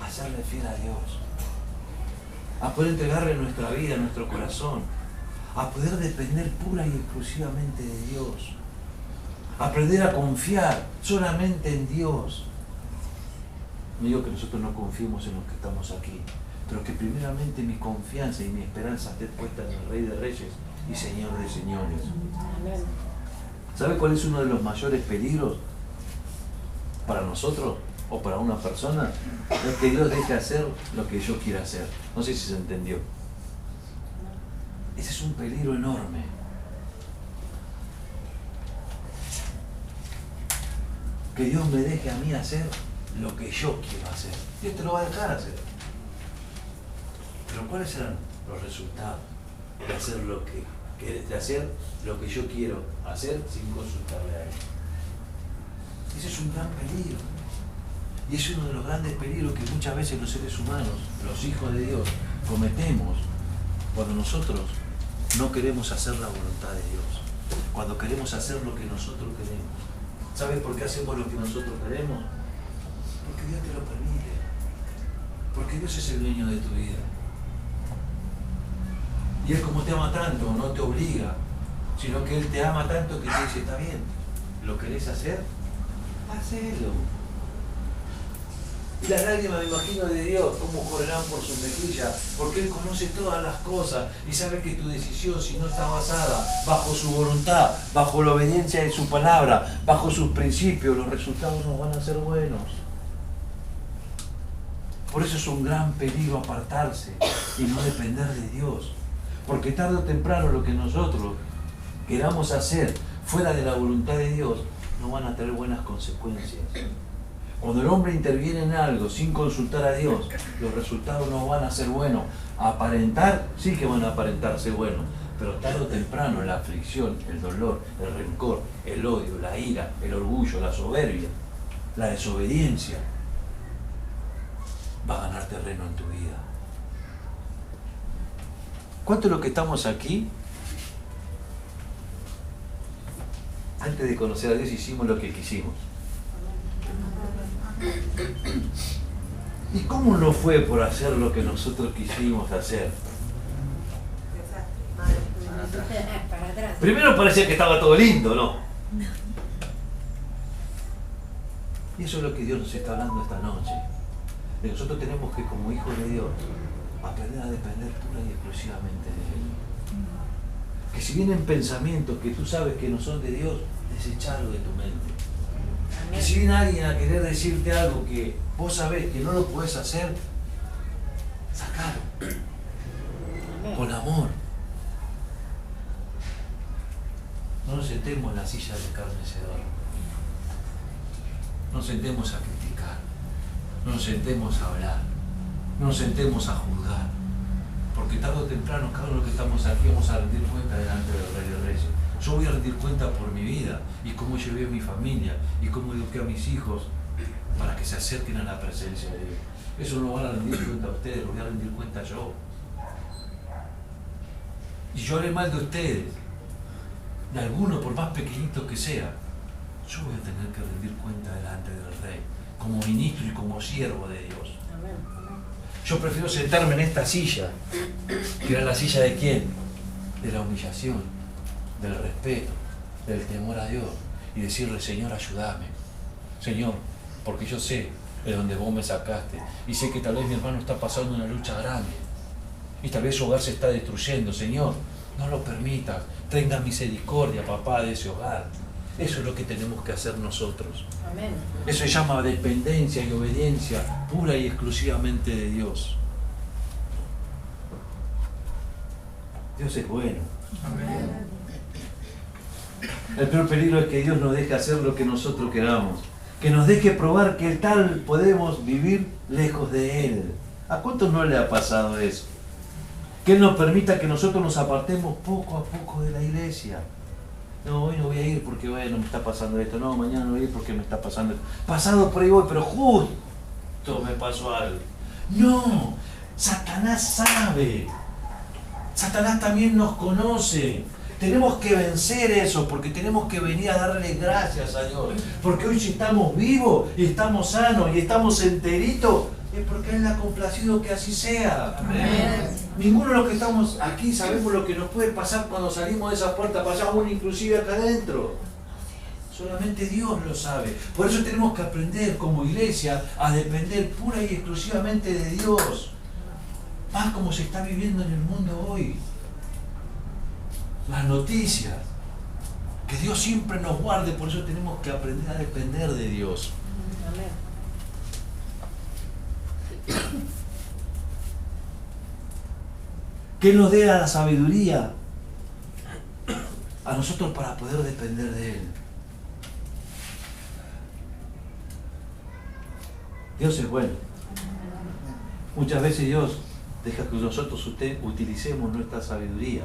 a serle fiel a Dios, a poder entregarle nuestra vida, nuestro corazón, a poder depender pura y exclusivamente de Dios, aprender a confiar solamente en Dios. No digo que nosotros no confiemos en los que estamos aquí, pero que primeramente mi confianza y mi esperanza esté puesta en el Rey de Reyes y Señor de Señores. ¿Sabe cuál es uno de los mayores peligros para nosotros o para una persona? Es que Dios deje hacer lo que yo quiera hacer. No sé si se entendió. Ese es un peligro enorme. Que Dios me deje a mí hacer lo que yo quiero hacer. Dios te lo va a dejar hacer. Pero ¿cuáles serán los resultados de hacer lo que yo quiero hacer sin consultarle a Él? Ese es un gran peligro. Y es uno de los grandes peligros que muchas veces los seres humanos, los hijos de Dios, cometemos cuando nosotros no queremos hacer la voluntad de Dios. Cuando queremos hacer lo que nosotros queremos. ¿Sabes por qué hacemos lo que nosotros queremos? Porque Dios te lo permite. Porque Dios es el dueño de tu vida. Y Él, como te ama tanto, no te obliga, sino que Él te ama tanto que te dice: está bien, ¿lo querés hacer? Hacelo. Y las lágrimas, me imagino, de Dios, cómo correrán por su mejilla, porque Él conoce todas las cosas y sabe que tu decisión, si no está basada bajo su voluntad, bajo la obediencia de su palabra, bajo sus principios, los resultados no van a ser buenos. Por eso es un gran peligro apartarse y no depender de Dios, porque tarde o temprano lo que nosotros queramos hacer fuera de la voluntad de Dios no van a tener buenas consecuencias. Cuando el hombre interviene en algo sin consultar a Dios, los resultados no van a ser buenos. Aparentar, sí que van a aparentar ser buenos, pero tarde o temprano la aflicción, el dolor, el rencor, el odio, la ira, el orgullo, la soberbia, la desobediencia, va a ganar terreno en tu vida. ¿Cuántos de los que estamos aquí, antes de conocer a Dios, hicimos lo que quisimos? ¿Y cómo no fue por hacer lo que nosotros quisimos hacer? Primero parecía que estaba todo lindo, ¿no? Y eso es lo que Dios nos está hablando esta noche. De nosotros tenemos que, como hijos de Dios, aprender a depender pura y exclusivamente de Él. Que si vienen pensamientos que tú sabes que no son de Dios, desecharlo de tu mente. Que si viene alguien a querer decirte algo que vos sabés que no lo podés hacer, sacalo. Con amor. No nos sentemos en la silla de escarnecedor. No nos sentemos a criticar. No nos sentemos a hablar. No nos sentemos a juzgar. Porque tarde o temprano, cada uno que estamos aquí vamos a rendir cuenta delante del Rey de Reyes. Yo voy a rendir cuenta por mi vida y cómo llevé a mi familia y cómo eduqué a mis hijos para que se acerquen a la presencia de Dios. Eso no lo van a rendir cuenta ustedes, lo voy a rendir cuenta yo. Y yo haré mal de ustedes, de alguno, por más pequeñito que sea. Yo voy a tener que rendir cuenta delante del Rey, como ministro y como siervo de Dios. Amén. Yo prefiero sentarme en esta silla, que era la silla de quién, de la humillación, del respeto, del temor a Dios, y decirle, Señor, ayúdame, Señor, porque yo sé de donde vos me sacaste, y sé que tal vez mi hermano está pasando una lucha grande, y tal vez su hogar se está destruyendo. Señor, no lo permitas, tenga misericordia, papá, de ese hogar. Eso es lo que tenemos que hacer nosotros. Amén. Eso se llama dependencia y obediencia pura y exclusivamente de Dios. Dios es bueno. Amén. El peor peligro es que Dios nos deje hacer lo que nosotros queramos, que nos deje probar que tal podemos vivir lejos de Él. ¿A cuántos no le ha pasado eso? Que Él nos permita que nosotros nos apartemos poco a poco de la iglesia. No, hoy no voy a ir porque bueno, me está pasando esto. No, mañana no voy a ir porque me está pasando esto. Pasado por ahí voy, pero justo me pasó algo. No, Satanás sabe. Satanás también nos conoce. Tenemos que vencer eso, porque tenemos que venir a darle gracias a Dios. Porque hoy si estamos vivos y estamos sanos y estamos enteritos, es porque Él le ha complacido que así sea. Amén. Ninguno de los que estamos aquí sabemos lo que nos puede pasar cuando salimos de esa puerta para allá, aún inclusive acá adentro. Solamente Dios lo sabe. Por eso tenemos que aprender como iglesia a depender pura y exclusivamente de Dios. Más como se está viviendo en el mundo hoy. Las noticias. Que Dios siempre nos guarde, por eso tenemos que aprender a depender de Dios. Amén. Que Él nos dé la sabiduría a nosotros para poder depender de Él. Dios es bueno. Muchas veces Dios deja que nosotros utilicemos nuestra sabiduría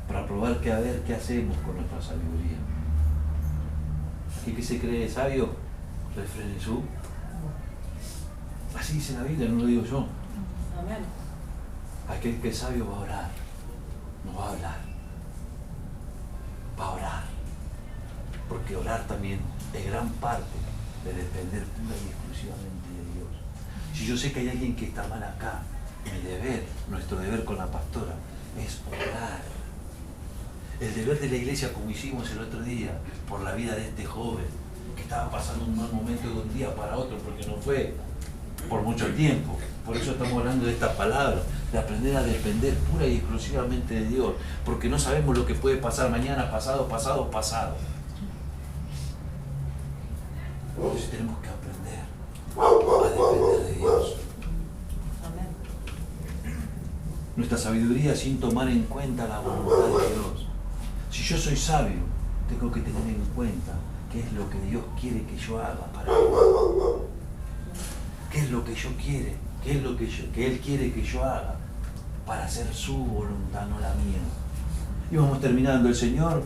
para probar que a ver qué hacemos con nuestra sabiduría. ¿Aquel que se cree sabio, refrene su? Así dice la Biblia, no lo digo yo. Amén. Aquel que es sabio va a orar, no va a hablar, va a orar. Porque orar también es gran parte de depender pura y exclusivamente de Dios. Si yo sé que hay alguien que está mal acá, mi deber, nuestro deber con la pastora, es orar. El deber de la iglesia, como hicimos el otro día, por la vida de este joven, que estaba pasando un mal momento de un día para otro, porque no fue por mucho tiempo. Por eso estamos hablando de esta palabra, de aprender a depender pura y exclusivamente de Dios, porque no sabemos lo que puede pasar mañana, pasado. Entonces tenemos que aprender a depender de Dios. Amén. Nuestra sabiduría sin tomar en cuenta la voluntad de Dios. Si yo soy sabio, tengo que tener en cuenta qué es lo que Dios quiere que yo haga para Él. ¿Qué es lo que yo quiere? ¿Qué es lo que Él quiere que yo haga para hacer su voluntad, no la mía? Y vamos terminando. El Señor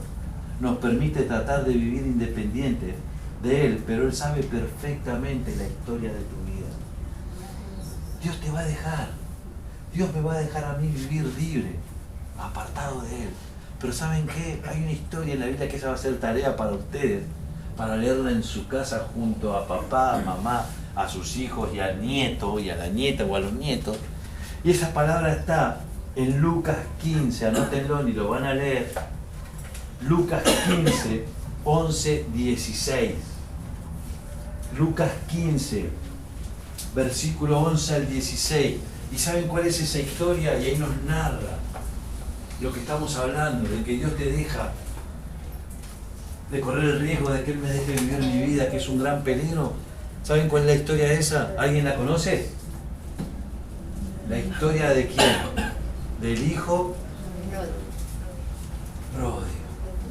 nos permite tratar de vivir independiente de Él, pero Él sabe perfectamente la historia de tu vida. Dios te va a dejar. Dios me va a dejar a mí vivir libre, apartado de Él. Pero ¿saben qué? Hay una historia en la Biblia que esa va a ser tarea para ustedes, para leerla en su casa junto a papá, a mamá, a sus hijos y al nieto, y a la nieta o a los nietos. Y esa palabra está en Lucas 15, anótenlo y lo van a leer. Lucas 15, 11, 16. Lucas 15, versículo 11 al 16. ¿Y saben cuál es esa historia? Y ahí nos narra lo que estamos hablando, de que Dios te deja de correr el riesgo de que Él me deje vivir mi vida, que es un gran peligro. ¿Saben cuál es la historia esa? ¿Alguien la conoce? ¿La historia de quién? del hijo pródigo.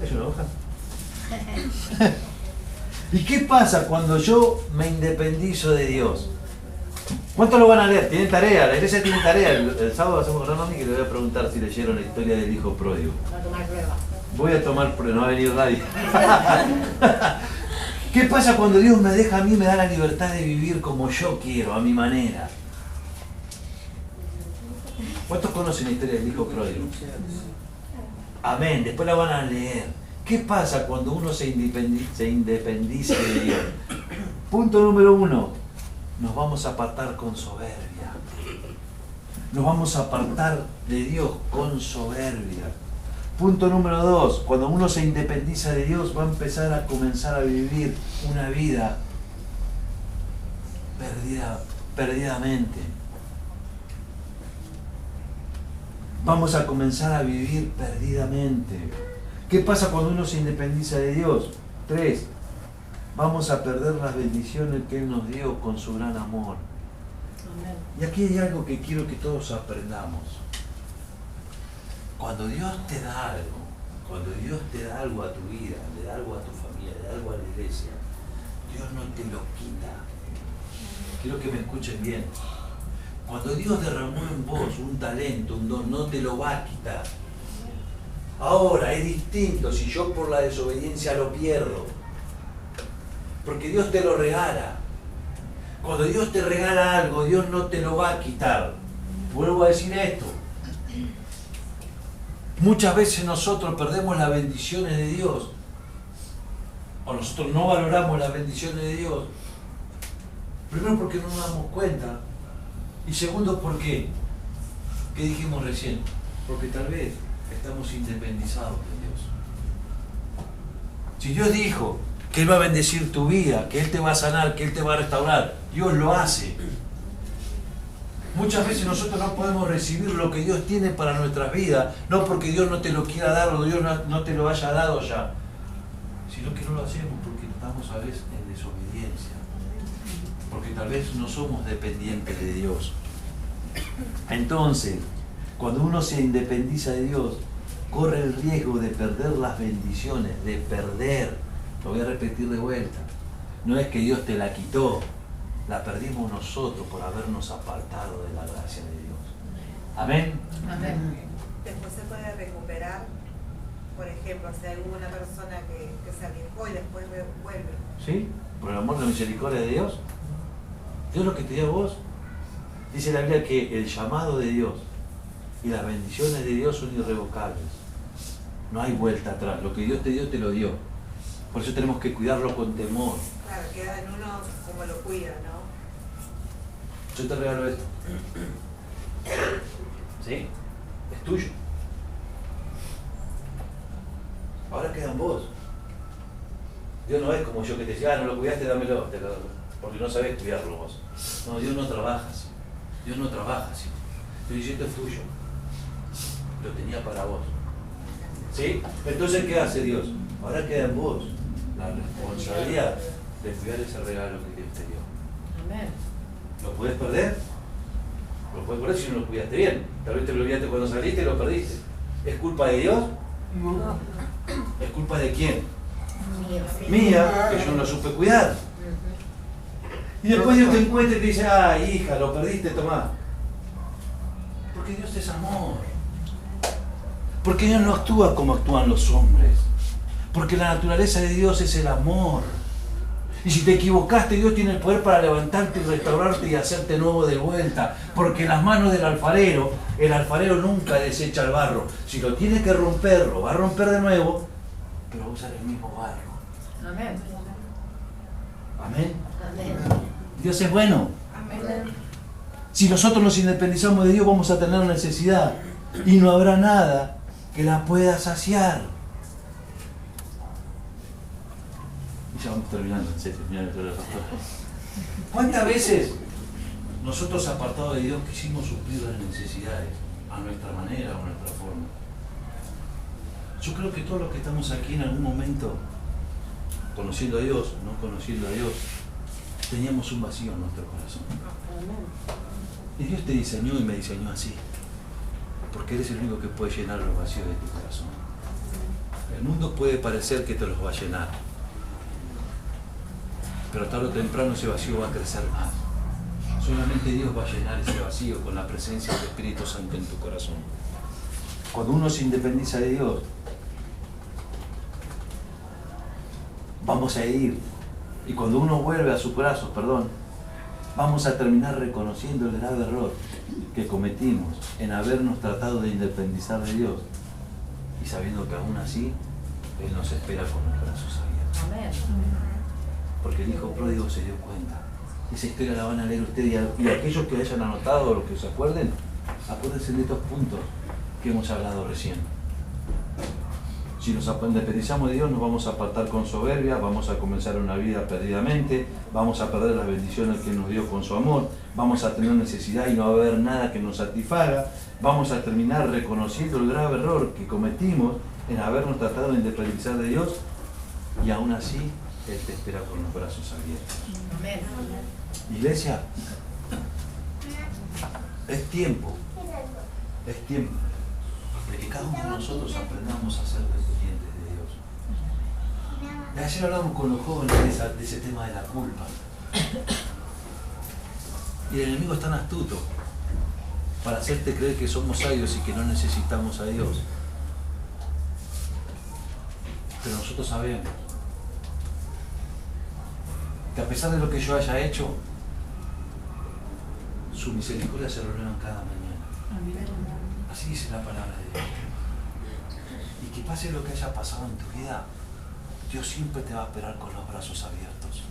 ¿Es una hoja? ¿Y qué pasa cuando yo me independizo de Dios? ¿Cuántos lo van a leer? Tienen tarea, la iglesia tiene tarea. El sábado hacemos con Rami que le voy a preguntar si leyeron la historia del hijo pródigo. Va a tomar prueba. Voy a tomar prueba, no va a venir nadie. ¿Qué pasa cuando Dios me deja a mí, me da la libertad de vivir como yo quiero, a mi manera? ¿Cuántos conocen la historia del hijo pródigo? Amén, después la van a leer. ¿Qué pasa cuando uno se independiza de Dios? Punto número 1. Nos vamos a apartar con soberbia. Nos vamos a apartar de Dios con soberbia. Punto número 2. Cuando uno se independiza de Dios va a empezar a comenzar a vivir una vida perdidamente. Vamos a comenzar a vivir perdidamente. ¿Qué pasa cuando uno se independiza de Dios? 3. Vamos a perder las bendiciones que Él nos dio con su gran amor. Amén. Y aquí hay algo que quiero que todos aprendamos. Cuando Dios te da algo a tu vida, le da algo a tu familia, le da algo a la iglesia, Dios no te lo quita. Quiero que me escuchen bien. Cuando Dios derramó en vos un talento, un don, no te lo va a quitar. Ahora es distinto si yo por la desobediencia lo pierdo. Porque Dios te lo regala. Cuando Dios te regala algo, Dios no te lo va a quitar. Vuelvo a decir esto. Muchas veces nosotros perdemos las bendiciones de Dios. O nosotros no valoramos las bendiciones de Dios. Primero porque no nos damos cuenta. Y segundo, ¿por qué? ¿Qué dijimos recién? Porque tal vez estamos independizados de Dios. Si Dios dijo que Él va a bendecir tu vida, que Él te va a sanar, que Él te va a restaurar, Dios lo hace. Muchas veces nosotros no podemos recibir lo que Dios tiene para nuestras vidas, no porque Dios no te lo quiera dar o Dios no te lo haya dado ya, sino que no lo hacemos porque estamos a veces en desobediencia. Porque tal vez no somos dependientes de Dios. Entonces, cuando uno se independiza de Dios, corre el riesgo de perder las bendiciones, de perder. Lo voy a repetir de vuelta. No es que Dios te la quitó, la perdimos nosotros por habernos apartado de la gracia de Dios. Amén. Amén. Después se puede recuperar, por ejemplo, si hay una persona que se alejó y después vuelve. ¿Sí? Por el amor de la misericordia de Dios. Dios lo que te dio a vos, dice la Biblia que el llamado de Dios y las bendiciones de Dios son irrevocables. No hay vuelta atrás. Lo que Dios te dio, te lo dio. Por eso tenemos que cuidarlo con temor. Claro, queda en uno como lo cuida, ¿no? Yo te regalo esto. ¿Sí? Es tuyo. Ahora queda en vos. Dios no es como yo que te decía, no lo cuidaste, dámelo. Porque no sabés cuidarlo vos. No, Dios no trabaja así. Dios no trabaja así. Dios dice, esto es tuyo. Lo tenía para vos. ¿Sí? Entonces, ¿qué hace Dios? Ahora queda en vos la responsabilidad de cuidar ese regalo que Dios te dio. Amén. ¿Lo puedes perder? Lo puedes perder si no lo cuidaste bien. Tal vez te lo olvidaste cuando saliste y lo perdiste. ¿Es culpa de Dios? No. ¿Es culpa de quién? Mío. Mía, que yo no lo supe cuidar. Y después Dios te encuentra y te dice, ay hija, lo perdiste, tomá. Porque Dios es amor. Porque Dios no actúa como actúan los hombres. Porque la naturaleza de Dios es el amor. Y si te equivocaste, Dios tiene el poder para levantarte y restaurarte y hacerte nuevo de vuelta. Porque en las manos del alfarero, el alfarero nunca desecha el barro. Si lo tiene que romper, lo va a romper de nuevo, pero va a usar el mismo barro. Amén. Amén. Amén. Dios es bueno. Amén. Si nosotros nos independizamos de Dios, vamos a tener necesidad. Y no habrá nada que la pueda saciar. Y ya vamos terminando, en serio. Mira, ¿cuántas veces nosotros, apartados de Dios, quisimos suplir las necesidades a nuestra manera o a nuestra forma? Yo creo que todos los que estamos aquí en algún momento, conociendo a Dios, no conociendo a Dios, teníamos un vacío en nuestro corazón. Y Dios te diseñó y me diseñó así. porque eres el único que puede llenar los vacíos de tu corazón. El mundo puede parecer que te los va a llenar, pero tarde o temprano ese vacío va a crecer más. Solamente Dios va a llenar ese vacío con la presencia del Espíritu Santo en tu corazón. Cuando uno se independiza de Dios, vamos a ir, y cuando uno vuelve a sus brazos, vamos a terminar reconociendo el grave error que cometimos en habernos tratado de independizar de Dios, y sabiendo que aún así Él nos espera con los brazos abiertos. Amén. Porque el hijo pródigo se dio cuenta. Esa historia la van a leer ustedes, y aquellos que hayan anotado o los que se acuerden, acuérdense de estos puntos que hemos hablado recién. Si nos independizamos de Dios, nos vamos a apartar con soberbia, vamos a comenzar una vida perdidamente, vamos a perder las bendiciones que nos dio con su amor, vamos a tener necesidad y no va a haber nada que nos satisfaga, vamos a terminar reconociendo el grave error que cometimos en habernos tratado de independizar de Dios, y aún así Él te espera con los brazos abiertos. Amén. Iglesia, es tiempo de que cada uno de nosotros aprendamos a ser dependientes de Dios. Y ayer hablamos con los jóvenes de ese tema de la culpa. Y el enemigo es tan astuto para hacerte creer que somos sabios y que no necesitamos a Dios. Pero nosotros sabemos que a pesar de lo que yo haya hecho, su misericordia se renueva cada mañana. Así dice la palabra de Dios. Y que pase lo que haya pasado en tu vida, Dios siempre te va a esperar con los brazos abiertos.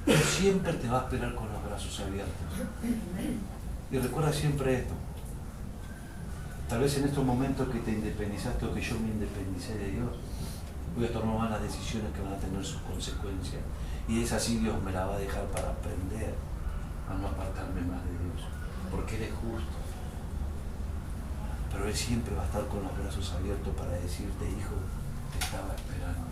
Dios siempre te va a esperar con los brazos abiertos. Y recuerda siempre esto. Tal vez en estos momentos que te independizaste o que yo me independicé de Dios, voy a tomar malas decisiones que van a tener sus consecuencias. Y es así, Dios me la va a dejar para aprender a no apartarme más de Dios. Porque Él es justo. Pero Él siempre va a estar con los brazos abiertos para decirte: hijo, te estaba esperando.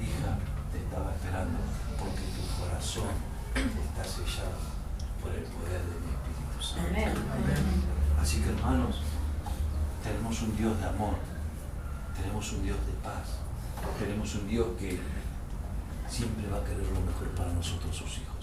Hija, te estaba esperando. Porque tu corazón está sellado por el poder de mi Espíritu Santo. Amén. Así que, hermanos, tenemos un Dios de amor. Tenemos un Dios de paz. Tenemos un Dios que siempre va a querer lo mejor para nosotros, sus hijos.